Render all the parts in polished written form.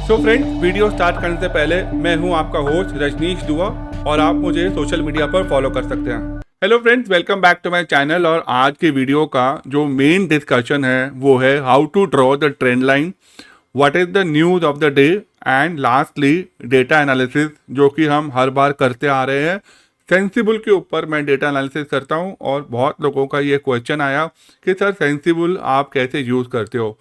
So friends, video start करने से पहले मैं हूं आपका होस्ट रजनीश दुआ और आप मुझे सोशल मीडिया पर फॉलो कर सकते हैं। Hello friends, welcome back to my channel. और आज के वीडियो का जो मेन डिस्कशन है वो है how to draw the trend line, what is the news of the day and lastly data analysis, जो कि हम हर बार करते आ रहे हैं। सेंसिबल के ऊपर मैं डेटा एनालिसिस करता हूं और बहुत लोगों का ये क्वेश्चन आया कि सर सेंसिबल आप कैसे यूज़ करते हो।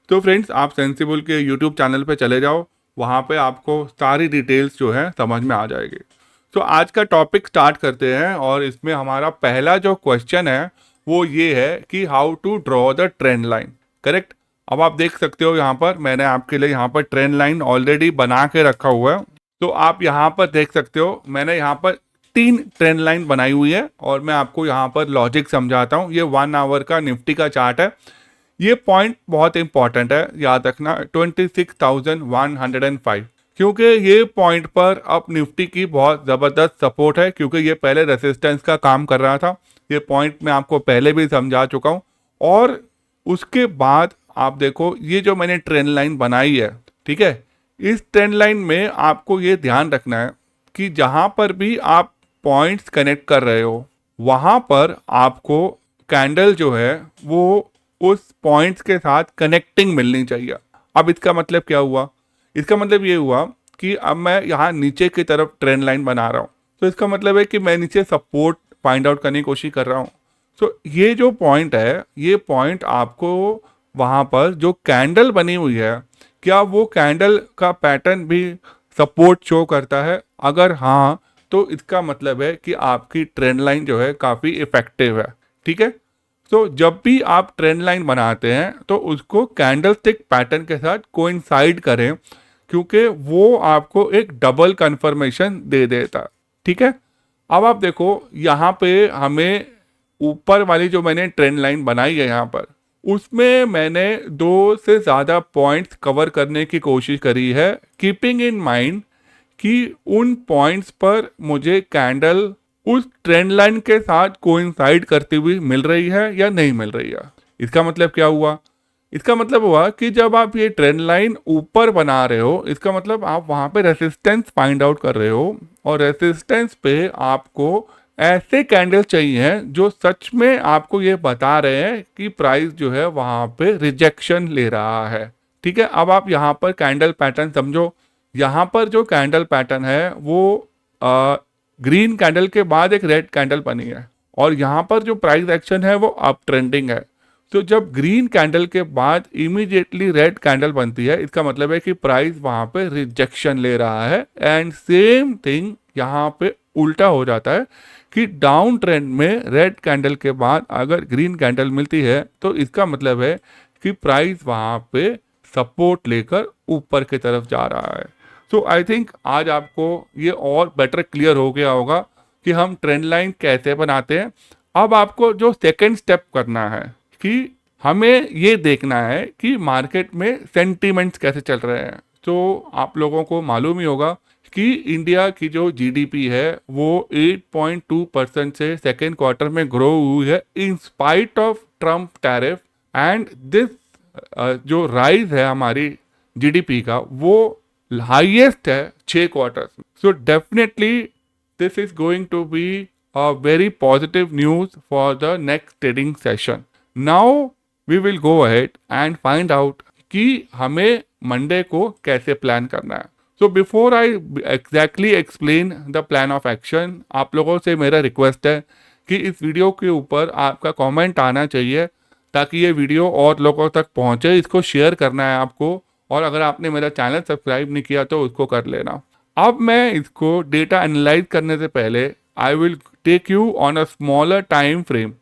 तो फ्रेंड्स, आप सेंसिबल के यूट्यूब चैनल पे चले जाओ, वहाँ पे आपको सारी डिटेल्स जो है समझ में आ जाएगी। तो आज का टॉपिक स्टार्ट करते हैं और इसमें हमारा पहला जो क्वेश्चन है वो ये है कि how to draw the trend line. Correct. अब आप देख सकते हो यहाँ पर मैंने आपके लिए यहाँ पर ट्रेंड लाइन ऑलरेडी बना के रखा हुआ है। तो आप यहाँ पर देख सकते हो मैंने यहाँ पर 3 ट्रेंड लाइन बनाई हुई है और मैं आपको यहाँ पर लॉजिक समझाता हूँ। ये 1 आवर का निफ्टी का चार्ट है। ये पॉइंट बहुत इंपॉर्टेंट है, याद रखना, 26,105, क्योंकि ये पॉइंट पर अब निफ्टी की बहुत ज़बरदस्त सपोर्ट है, क्योंकि ये पहले रेसिस्टेंस का काम कर रहा था। ये पॉइंट मैं आपको पहले भी समझा चुका हूँ। और उसके बाद आप देखो ये जो मैंने ट्रेंड लाइन बनाई है, ठीक है, इस ट्रेंड लाइन में आपको ये ध्यान रखना है कि जहाँ पर भी आप पॉइंट्स कनेक्ट कर रहे हो वहाँ पर आपको कैंडल जो है वो उस पॉइंट्स के साथ कनेक्टिंग मिलनी चाहिए। अब इसका मतलब क्या हुआ? इसका मतलब ये हुआ कि अब मैं यहाँ नीचे की तरफ ट्रेंड लाइन बना रहा हूँ, तो इसका मतलब है कि मैं नीचे सपोर्ट फाइंड आउट करने की कोशिश कर रहा हूँ। तो ये जो पॉइंट है, ये पॉइंट आपको वहाँ पर जो कैंडल बनी हुई है, क्या वो कैंडल का पैटर्न भी सपोर्ट शो करता है? अगर हाँ, तो इसका मतलब है कि आपकी ट्रेंड लाइन जो है काफ़ी इफेक्टिव है। ठीक है। तो जब भी आप ट्रेंड लाइन बनाते हैं तो उसको कैंडल स्टिक पैटर्न के साथ कोइंसाइड करें, क्योंकि वो आपको एक डबल कंफर्मेशन दे देता। ठीक है। अब आप देखो यहाँ पे हमें ऊपर वाली जो मैंने ट्रेंड लाइन बनाई है यहाँ पर, उसमें मैंने 2 से ज़्यादा पॉइंट्स कवर करने की कोशिश करी है, कीपिंग इन माइंड कि उन पॉइंट्स पर मुझे कैंडल उस ट्रेंड लाइन के साथ कोइंसाइड करती हुई मिल रही है या नहीं मिल रही है। इसका मतलब क्या हुआ? इसका मतलब हुआ कि जब आप ये ट्रेंड लाइन ऊपर बना रहे हो, इसका मतलब आप वहाँ पे रेसिस्टेंस फाइंड आउट कर रहे हो, और रेसिस्टेंस पे आपको ऐसे कैंडल चाहिए हैं जो सच में आपको ये बता रहे हैं कि प्राइस जो है वहाँ पे रिजेक्शन ले रहा है। ठीक है। अब आप यहाँ पर कैंडल पैटर्न समझो। यहाँ पर जो कैंडल पैटर्न है वो ग्रीन कैंडल के बाद एक रेड कैंडल बनी है, और यहाँ पर जो प्राइस एक्शन है वो अप ट्रेंडिंग है। तो जब ग्रीन कैंडल के बाद इमीडिएटली रेड कैंडल बनती है, इसका मतलब है कि प्राइस वहाँ पे रिजेक्शन ले रहा है। एंड सेम थिंग यहाँ पे उल्टा हो जाता है कि डाउन ट्रेंड में रेड कैंडल के बाद अगर ग्रीन कैंडल मिलती है तो इसका मतलब है कि प्राइस वहाँ पे सपोर्ट लेकर ऊपर की तरफ जा रहा है। सो आई थिंक आज आपको ये और बेटर क्लियर हो गया होगा कि हम ट्रेंड लाइन कैसे बनाते हैं। अब आपको जो सेकंड स्टेप करना है कि हमें ये देखना है कि मार्केट में सेंटीमेंट्स कैसे चल रहे हैं। तो आप लोगों को मालूम ही होगा कि इंडिया की जो जीडीपी है वो 8.2% से सेकेंड क्वार्टर में ग्रो हुई है in spite of Trump tariff. And this जो राइज है हमारी जीडीपी का वो हाईएस्ट है 6 क्वार्टर्स में। So definitely this is going to be a very positive news for the next trading session. Now we will go ahead and find out कि हमें Monday को कैसे प्लान करना है। So before I exactly explain the plan of action, आप लोगों से मेरा रिक्वेस्ट है कि इस वीडियो के ऊपर आपका कमेंट आना चाहिए ताकि ये वीडियो और लोगों तक पहुंचे। इसको शेयर करना है आपको, और अगर आपने मेरा चैनल सब्सक्राइब नहीं किया तो उसको कर लेना। अब मैं इसको डेटा एनालाइज करने से पहले I will take you on a smaller time frame,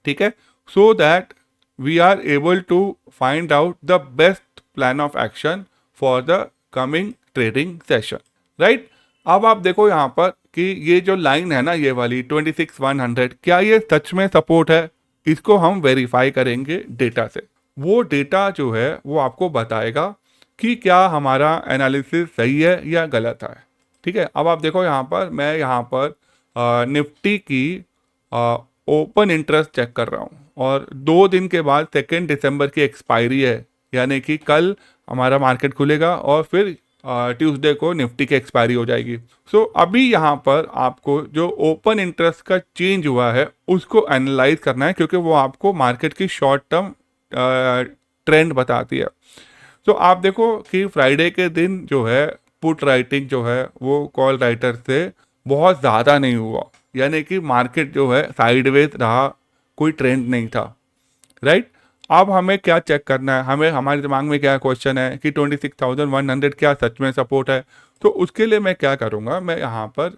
ठीक है, so that we are able to find out the best plan of action for the coming trading session. Right. अब आप देखो यहाँ पर कि ये जो लाइन है ना, ये वाली 26,100, क्या ये सच में सपोर्ट है? इसको हम वेरीफाई करेंगे डेटा से। वो डेटा जो है वो आपको बताएगा कि क्या हमारा एनालिसिस सही है या गलत है। ठीक है। अब आप देखो यहाँ पर मैं यहाँ पर निफ्टी की ओपन इंटरेस्ट चेक कर रहा हूँ, और 2 दिन के बाद 2 दिसंबर की एक्सपायरी है, यानी कि कल हमारा मार्केट खुलेगा और फिर ट्यूसडे को निफ्टी की एक्सपायरी हो जाएगी। सो अभी यहाँ पर आपको जो ओपन इंटरेस्ट का चेंज हुआ है उसको एनालाइज करना है, क्योंकि वो आपको मार्केट की शॉर्ट टर्म ट्रेंड बताती है। तो आप देखो कि फ्राइडे के दिन जो है पुट राइटिंग जो है वो कॉल राइटर से बहुत ज़्यादा नहीं हुआ, यानी कि मार्केट जो है साइडवेज रहा, कोई ट्रेंड नहीं था, राइट। अब हमें क्या चेक करना है, हमें हमारे दिमाग में क्या क्वेश्चन है कि 26,100 क्या सच में सपोर्ट है। तो उसके लिए मैं क्या करूँगा, मैं यहाँ पर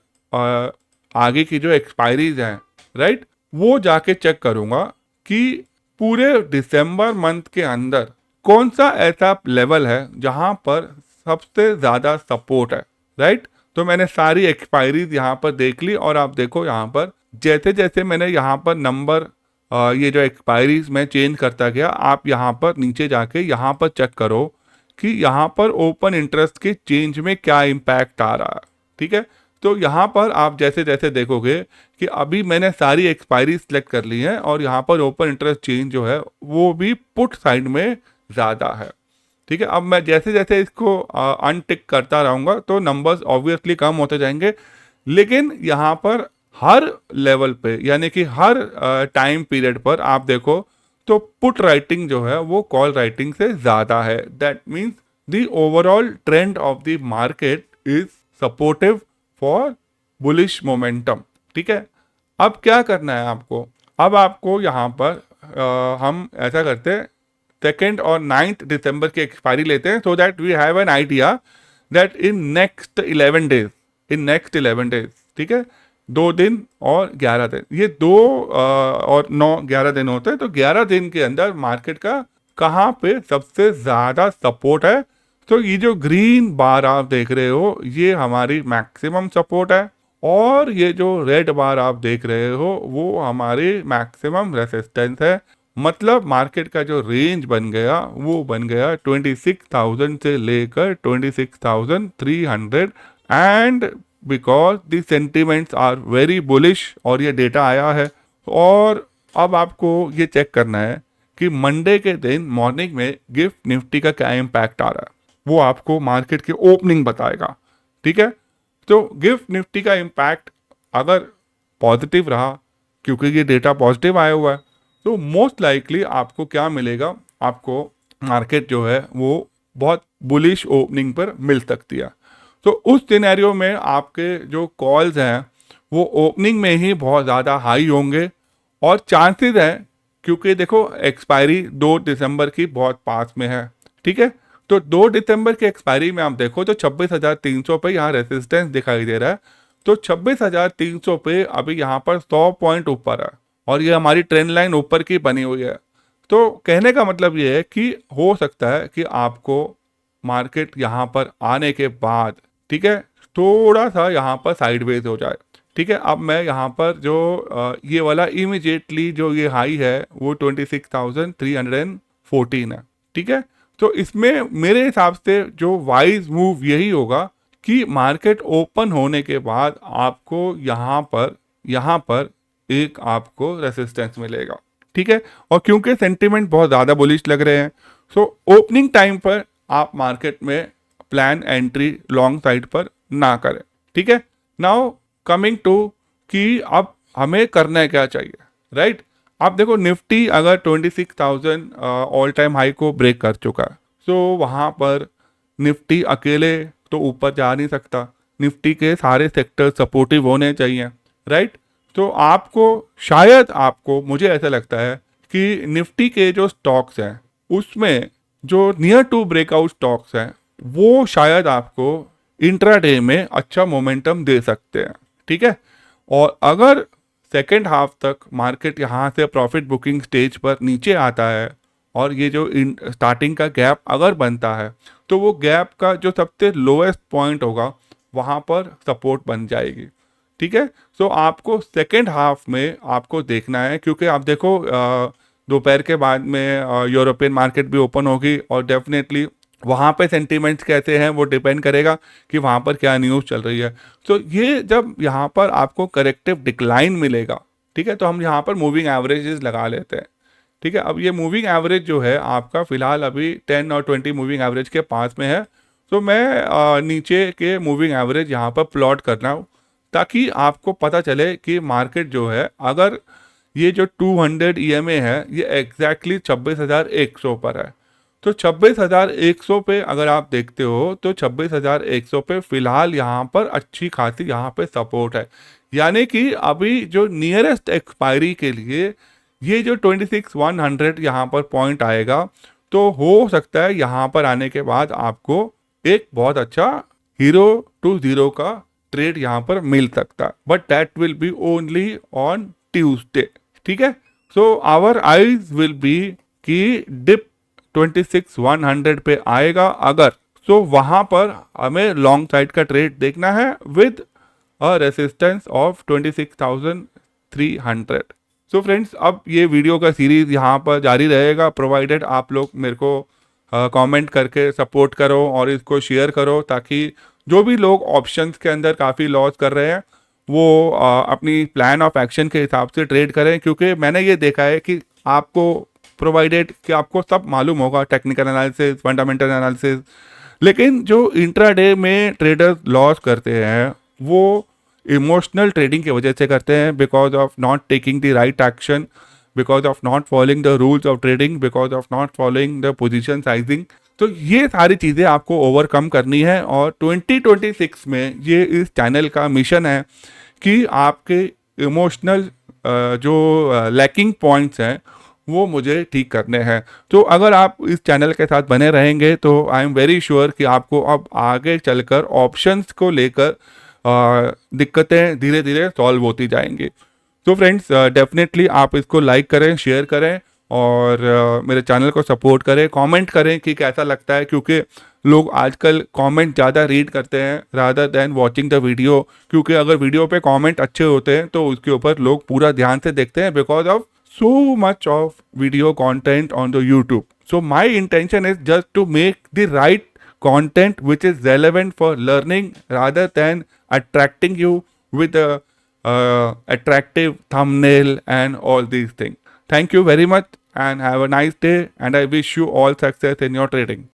आगे की जो एक्सपायरीज हैं, राइट, वो जाके चेक करूँगा कि पूरे दिसंबर मंथ के अंदर कौन सा ऐसा लेवल है जहां पर सबसे ज़्यादा सपोर्ट है, राइट। तो मैंने सारी एक्सपायरीज यहाँ पर देख ली, और आप देखो यहाँ पर जैसे जैसे मैंने यहाँ पर नंबर ये जो एक्सपायरीज में चेंज करता गया, आप यहाँ पर नीचे जाके यहाँ पर चेक करो कि यहाँ पर ओपन इंटरेस्ट के चेंज में क्या इम्पैक्ट आ रहा है, ठीक है। तो यहाँ पर आप जैसे जैसे देखोगे कि अभी मैंने सारी एक्सपायरी सेलेक्ट कर ली है, और यहाँ पर ओपन इंटरेस्ट चेंज जो है वो भी पुट साइड में ज़्यादा है, ठीक है। अब मैं जैसे जैसे इसको अनटिक करता रहूँगा तो नंबर्स ऑब्वियसली कम होते जाएंगे, लेकिन यहाँ पर हर लेवल पे यानी कि हर टाइम पीरियड पर आप देखो तो पुट राइटिंग जो है वो कॉल राइटिंग से ज़्यादा है। That means the overall trend of the market is supportive for bullish momentum, ठीक है। अब क्या करना है आपको, अब आपको यहाँ पर हम ऐसा करते हैं 2 और 9 दिसंबर की एक्सपायरी लेते हैं, so that we have an idea that in next 11 days, ठीक है, 2 दिन और 11 दिन, ये 2 और 9 11 दिन होते हैं। तो 11 दिन के अंदर मार्केट का कहाँ पे सबसे ज़्यादा सपोर्ट है। तो ये जो ग्रीन बार आप देख रहे हो ये हमारी मैक्सिमम सपोर्ट है, और ये जो रेड बार आप देख रहे हो वो हमारी मैक्सिमम रेसिस्टेंस है। मतलब मार्केट का जो रेंज बन गया वो बन गया 26,000 से लेकर 26,300, and because the sentiments are very bullish, और ये डेटा आया है। और अब आपको ये चेक करना है कि मंडे के दिन मॉर्निंग में गिफ्ट निफ्टी का क्या इम्पैक्ट आ रहा है, वो आपको मार्केट की ओपनिंग बताएगा, ठीक है। तो गिफ्ट निफ्टी का इम्पैक्ट अगर पॉजिटिव रहा, क्योंकि ये डेटा पॉजिटिव आया हुआ है, तो मोस्ट लाइकली आपको क्या मिलेगा, आपको मार्केट जो है वो बहुत बुलिश ओपनिंग पर मिल सकती है। तो उस सिनेरियो में आपके जो कॉल्स हैं वो ओपनिंग में ही बहुत ज़्यादा हाई होंगे, और चांसेस हैं, क्योंकि देखो एक्सपायरी 2 दिसंबर की बहुत पास में है, ठीक है। तो 2 दिसंबर की एक्सपायरी में आप देखो तो 26,300 पे यहाँ रेसिस्टेंस दिखाई दे रहा है। तो 26,300 पे अभी यहाँ पर 100 पॉइंट ऊपर है, और ये हमारी ट्रेंड लाइन ऊपर की बनी हुई है। तो कहने का मतलब ये है कि हो सकता है कि आपको मार्केट यहाँ पर आने के बाद, ठीक है, थोड़ा सा यहाँ पर साइडवेज हो जाए, ठीक है। अब मैं यहाँ पर जो ये वाला इमीडिएटली जो ये हाई है वो 26,314 है, ठीक है। तो इसमें मेरे हिसाब से जो वाइज मूव यही होगा कि मार्केट ओपन होने के बाद आपको यहाँ पर एक आपको रेसिस्टेंस मिलेगा, ठीक है। और क्योंकि सेंटीमेंट बहुत ज़्यादा बुलिश लग रहे हैं, सो ओपनिंग टाइम पर आप मार्केट में प्लान एंट्री लॉन्ग साइड पर ना करें, ठीक है। नाउ कमिंग टू कि अब हमें करना है क्या चाहिए, राइट। आप देखो निफ्टी अगर 26,000 ऑल टाइम हाई को ब्रेक कर चुका है, तो वहाँ पर निफ्टी अकेले तो ऊपर जा नहीं सकता, निफ्टी के सारे सेक्टर सपोर्टिव होने चाहिए, राइट। तो आपको शायद आपको मुझे ऐसा लगता है कि निफ्टी के जो स्टॉक्स हैं उसमें जो नियर टू ब्रेकआउट स्टॉक्स हैं वो शायद आपको इंट्राडे में अच्छा मोमेंटम दे सकते हैं, ठीक है। और अगर सेकेंड हाफ तक मार्केट यहाँ से प्रॉफिट बुकिंग स्टेज पर नीचे आता है, और ये जो स्टार्टिंग का गैप अगर बनता है, तो वो गैप का जो सबसे लोएस्ट पॉइंट होगा वहाँ पर सपोर्ट बन जाएगी, ठीक है। सो आपको सेकेंड हाफ में आपको देखना है, क्योंकि आप देखो दोपहर के बाद में यूरोपियन मार्केट भी ओपन होगी, और डेफिनेटली वहाँ पे सेंटीमेंट्स कैसे हैं वो डिपेंड करेगा कि वहाँ पर क्या न्यूज़ चल रही है। तो ये जब यहाँ पर आपको करेक्टिव डिक्लाइन मिलेगा, ठीक है, तो हम यहाँ पर मूविंग एवरेजेस लगा लेते हैं, ठीक है। अब ये मूविंग एवरेज जो है आपका फिलहाल अभी 10 और 20 मूविंग एवरेज के पास में है, तो मैं नीचे के मूविंग एवरेज यहाँ पर प्लॉट कर रहा हूँ ताकि आपको पता चले कि मार्केट जो है, अगर ये जो 200 ईएमए है ये एग्जैक्टली 26,100 पर है। तो 26,100 पे अगर आप देखते हो तो 26,100 पे फिलहाल यहाँ पर अच्छी खासी यहाँ पे सपोर्ट है, यानी कि अभी जो नियरेस्ट एक्सपायरी के लिए ये जो 26,100 यहाँ पर पॉइंट आएगा, तो हो सकता है यहाँ पर आने के बाद आपको एक बहुत अच्छा हीरो टू जीरो का ट्रेड यहाँ पर मिल सकता है, but that will be only on Tuesday. ठीक है, so our eyes will be कि डिप 26,100 पे आएगा अगर, तो वहां पर हमें लॉन्ग साइड का ट्रेड देखना है with a resistance of 26,300। So friends, अब ये वीडियो का सीरीज यहाँ पर जारी रहेगा, प्रोवाइडेड आप लोग मेरे को कमेंट करके सपोर्ट करो और इसको शेयर करो, ताकि जो भी लोग ऑप्शंस के अंदर काफ़ी लॉस कर रहे हैं वो अपनी प्लान ऑफ एक्शन के हिसाब से ट्रेड करें। क्योंकि मैंने ये देखा है कि आपको प्रोवाइडेड कि आपको सब मालूम होगा, टेक्निकल एनालिसिस, फंडामेंटल एनालिसिस, लेकिन जो इंट्राडे में ट्रेडर्स लॉस करते हैं वो इमोशनल ट्रेडिंग की वजह से करते हैं, because of not taking the right action, because of not following the rules of trading, because of not following the position sizing. तो ये सारी चीज़ें आपको ओवरकम करनी है और 2026 में ये इस चैनल का मिशन है कि आपके इमोशनल जो लैकिंग पॉइंट्स हैं वो मुझे ठीक करने हैं। तो अगर आप इस चैनल के साथ बने रहेंगे तो आई एम वेरी श्योर कि आपको अब आगे चलकर ऑप्शंस को लेकर दिक्कतें धीरे धीरे सॉल्व होती जाएंगी। तो फ्रेंड्स, डेफिनेटली आप इसको लाइक करें, शेयर करें और मेरे चैनल को सपोर्ट करें, कमेंट करें कि कैसा लगता है, क्योंकि लोग आजकल कमेंट ज़्यादा रीड करते हैं rather than watching the video. क्योंकि अगर वीडियो पे कमेंट अच्छे होते हैं तो उसके ऊपर लोग पूरा ध्यान से देखते हैं, because of so much of video content on the YouTube. So my intention is just to make the right content which is relevant for learning rather than attracting you with a attractive thumbnail and all these things. Thank you very much and have a nice day, and I wish you all success in your trading.